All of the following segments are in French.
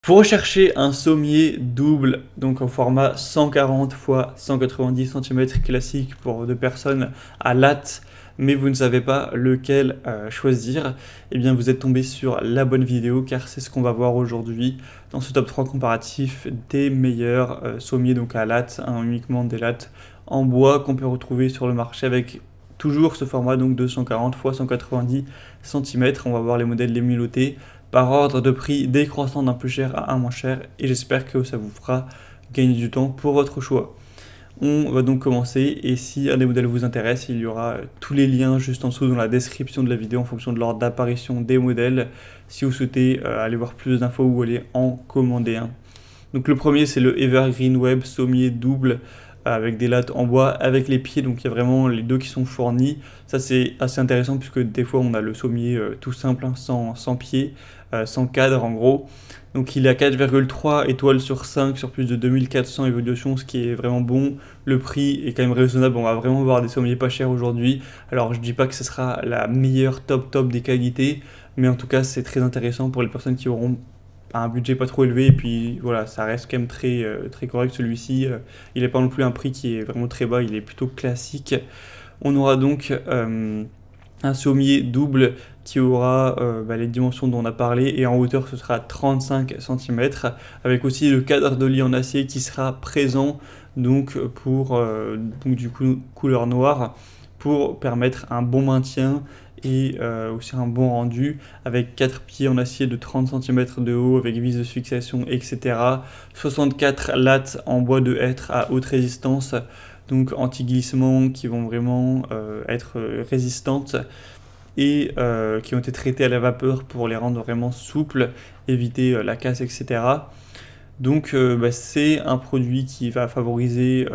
Vous recherchez un sommier double, donc en format 140 x 190 cm classique pour deux personnes à latte, mais vous ne savez pas lequel choisir, eh bien vous êtes tombé sur la bonne vidéo car c'est ce qu'on va voir aujourd'hui dans ce top 3 comparatif des meilleurs sommiers donc à latte, uniquement des lattes en bois qu'on peut retrouver sur le marché avec toujours ce format donc 240 x 190 cm. On va voir les modèles les mieux notés par ordre de prix décroissant d'un plus cher à un moins cher et j'espère que ça vous fera gagner du temps pour votre choix. On va donc commencer et si un des modèles vous intéresse, il y aura tous les liens juste en dessous dans la description de la vidéo en fonction de l'ordre d'apparition des modèles si vous souhaitez aller voir plus d'infos ou aller en commander un. Donc le premier c'est le Evergreen Web sommier double avec des lattes en bois avec les pieds, donc il y a vraiment les deux qui sont fournis. Ça c'est assez intéressant puisque des fois on a le sommier tout simple sans pied, sans cadre en gros. Donc il a 4,3 étoiles sur 5 sur plus de 2400 évolutions, ce qui est vraiment bon. Le prix est quand même raisonnable, on va vraiment voir des sommiers pas chers aujourd'hui. Alors je dis pas que ce sera la meilleure top des qualités, mais en tout cas c'est très intéressant pour les personnes qui auront un budget pas trop élevé et puis voilà, ça reste quand même très correct celui-ci. Il n'est pas non plus un prix qui est vraiment très bas, il est plutôt classique. On aura donc un sommier double qui aura les dimensions dont on a parlé et en hauteur ce sera 35 cm avec aussi le cadre de lit en acier qui sera présent donc pour donc du coup couleur noire pour permettre un bon maintien et aussi un bon rendu avec 4 pieds en acier de 30 cm de haut avec vis de fixation etc. 64 lattes en bois de hêtre à haute résistance donc anti-glissement qui vont vraiment être résistantes et qui ont été traitées à la vapeur pour les rendre vraiment souples, éviter la casse etc. Donc c'est un produit qui va favoriser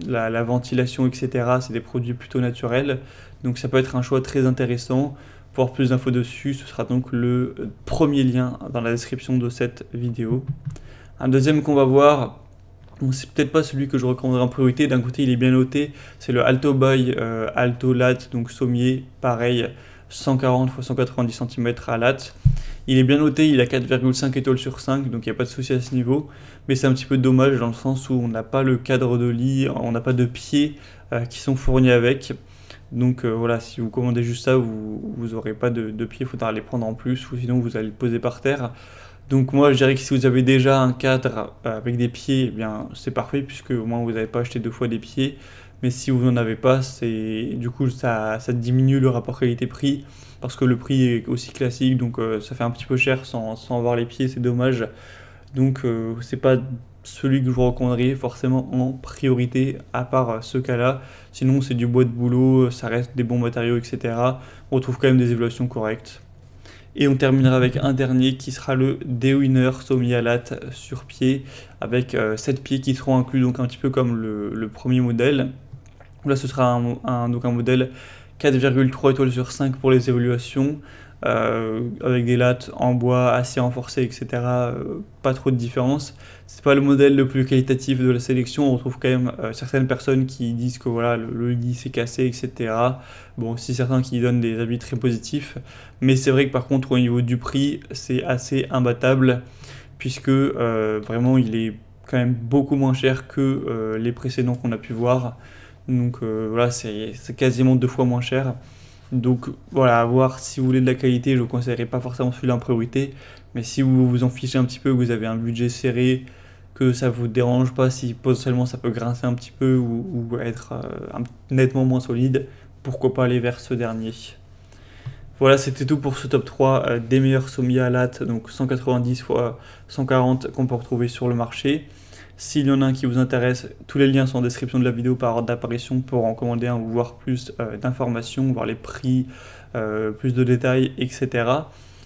la ventilation etc. C'est des produits plutôt naturels, donc ça peut être un choix très intéressant. Pour avoir plus d'infos dessus, ce sera donc le premier lien dans la description de cette vidéo. Un deuxième qu'on va voir, bon, c'est peut-être pas celui que je recommanderais en priorité, d'un côté il est bien noté, c'est le Alto Boy Alto Latte, donc sommier, pareil, 140 x 190 cm à latte. Il est bien noté, il a 4,5 étoiles sur 5, donc il n'y a pas de souci à ce niveau, mais c'est un petit peu dommage dans le sens où on n'a pas le cadre de lit, on n'a pas de pieds qui sont fournis avec. Donc voilà, si vous commandez juste ça, vous n'aurez pas de pieds, il faudra les prendre en plus, ou sinon vous allez le poser par terre. Donc moi je dirais que si vous avez déjà un cadre avec des pieds, eh bien c'est parfait puisque au moins vous n'avez pas acheté deux fois des pieds. Mais si vous n'en avez pas, du coup ça diminue le rapport qualité-prix parce que le prix est aussi classique, donc ça fait un petit peu cher sans avoir les pieds, c'est dommage. Donc c'est pas celui que je vous recommanderais forcément en priorité à part ce cas-là. Sinon c'est du bois de boulot, ça reste des bons matériaux, etc. On retrouve quand même des évaluations correctes. Et on terminera avec un dernier qui sera le D-Winner sommier à latte sur pied avec 7 pieds qui seront inclus, donc un petit peu comme le premier modèle. Là ce sera donc un modèle 4,3 étoiles sur 5 pour les évaluations, avec des lattes en bois assez renforcées, etc. Pas trop de différence. C'est pas le modèle le plus qualitatif de la sélection, on retrouve quand même certaines personnes qui disent que voilà, le lit s'est cassé, etc. Bon, aussi certains qui donnent des avis très positifs, mais c'est vrai que par contre au niveau du prix, c'est assez imbattable, puisque vraiment il est quand même beaucoup moins cher que les précédents qu'on a pu voir. Donc voilà, c'est quasiment 2 fois moins cher. Donc voilà, à voir si vous voulez de la qualité, je ne vous conseillerais pas forcément celui-là en priorité. Mais si vous vous en fichez un petit peu, que vous avez un budget serré, que ça vous dérange pas, si potentiellement ça peut grincer un petit peu ou être nettement moins solide, pourquoi pas aller vers ce dernier. Voilà, c'était tout pour ce top 3 des meilleurs sommiers à latte, donc 190 x 140 qu'on peut retrouver sur le marché. S'il y en a un qui vous intéresse, tous les liens sont en description de la vidéo par ordre d'apparition pour en commander un ou voir plus d'informations, voir les prix, plus de détails, etc.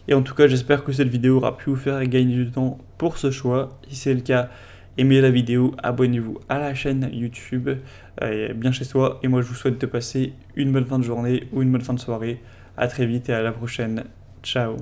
Et en tout cas, j'espère que cette vidéo aura pu vous faire gagner du temps pour ce choix. Si c'est le cas, aimez la vidéo, abonnez-vous à la chaîne YouTube, bien chez soi. Et moi, je vous souhaite de passer une bonne fin de journée ou une bonne fin de soirée. À très vite et à la prochaine. Ciao.